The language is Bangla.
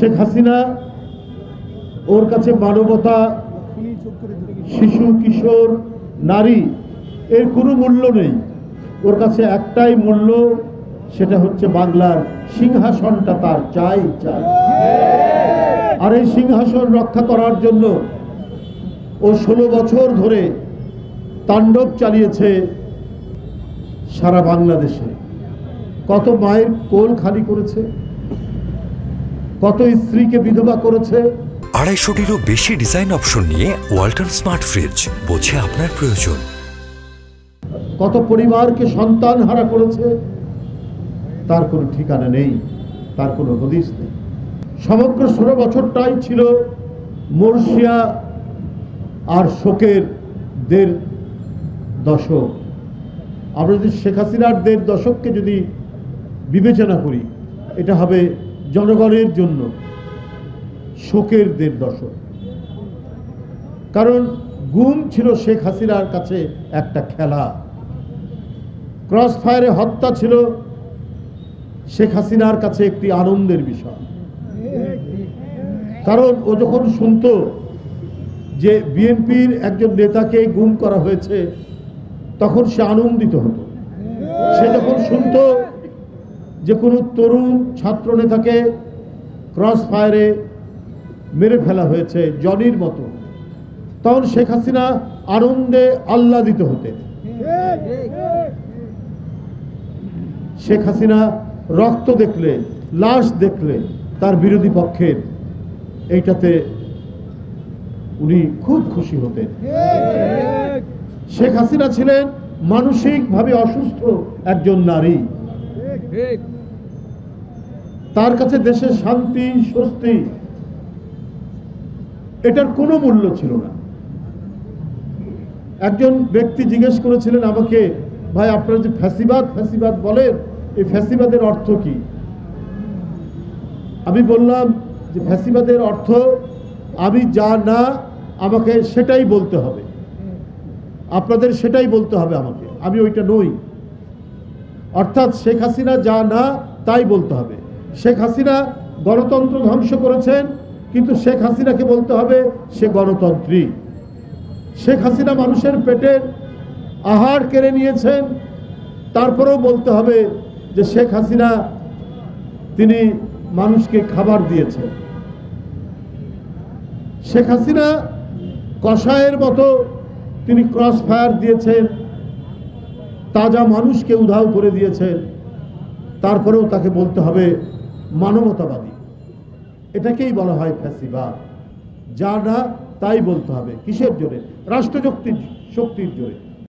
শেখ হাসিনা ওর কাছে মানবতা, শিশু, কিশোর, নারী এর কোনো মূল্য নেই। ওর কাছে একটাই মূল্য, সেটা হচ্ছে বাংলার সিংহাসনটা তার চাই। আর এই সিংহাসন রক্ষা করার জন্য ও 16 বছর ধরে তাণ্ডব চালিয়েছে সারা বাংলাদেশে। কত মায়ের কোল খালি করেছে, কত স্ত্রীকে বিধবা করেছে। 250-টিরও বেশি ডিজাইন অপশন নিয়ে ওয়ালটন স্মার্ট ফ্রিজ, বোঝে আপনার প্রয়োজন। কত পরিবারকে সন্তান হারা করেছে, তার কোনো ঠিকানা নেই, তার কোনো হদিস নেই। সমগ্র 16 বছরটাই ছিল মর্শিয়া আর শোকের 1.5 দশক। আমরা যদি শেখ হাসিনার 1.5 দশককে যদি বিবেচনা করি, এটা হবে জনগণের জন্য শোকের 1.5 দশক। কারণ গুম ছিল শেখ হাসিনার কাছে একটা খেলা, ক্রস ফায়ারে হত্যা ছিল শেখ হাসিনার কাছে একটি আনন্দের বিষয়। কারণ ও যখন শুনতো যে বিএনপির একজন নেতাকে গুম করা হয়েছে, তখন সে আনন্দিত হতো। সে যখন শুনতো যে কোনো তরুণ ছাত্র নেতাকে ক্রস ফায়ারে মেরে ফেলা হয়েছে জনির মতো, তখন শেখ হাসিনা আনন্দে আহ্লাদিত হতেন। শেখ হাসিনা রক্ত দেখলে, লাশ দেখলে তার বিরোধী পক্ষের, এইটাতে উনি খুব খুশি হতেন। শেখ হাসিনা ছিলেন মানসিকভাবে অসুস্থ একজন নারী। তার কাছে দেশের শান্তি, স্বস্তি এটার কোনো মূল্য ছিল না। একজন ব্যক্তি জিজ্ঞেস করেছিলেন আমাকে, ভাই আপনারা যে ফ্যাসিবাদ বলেন, এই ফ্যাসিবাদের অর্থ কি? আমি বললাম যে ফ্যাসিবাদের অর্থ আমি যা না, আমাকে সেটাই বলতে হবে, আপনাদের সেটাই বলতে হবে আমাকে, আমি ওইটা নই। অর্থাৎ শেখ হাসিনা যা না তাই বলতে হবে। শেখ হাসিনা গণতন্ত্র ধ্বংস করেছেন, কিন্তু শেখ হাসিনাকে বলতে হবে সে গণতন্ত্রী। শেখ হাসিনা মানুষের পেটের আহার কেড়ে নিয়েছেন, তারপরেও বলতে হবে যে শেখ হাসিনা তিনি মানুষকে খাবার দিয়েছেন। শেখ হাসিনা কসাইয়ের মতো তিনি ক্রস ফায়ার দিয়েছেন, তাজা মানুষকে উধাও করে দিয়েছেন, তারপরেও তাকে বলতে হবে মানবতাবাদী। এটাকেই বলা হয় ফ্যাসিবাদ। যা না তাই বলতে হবে। কিসের জোরে? রাষ্ট্রশক্তির জোরে।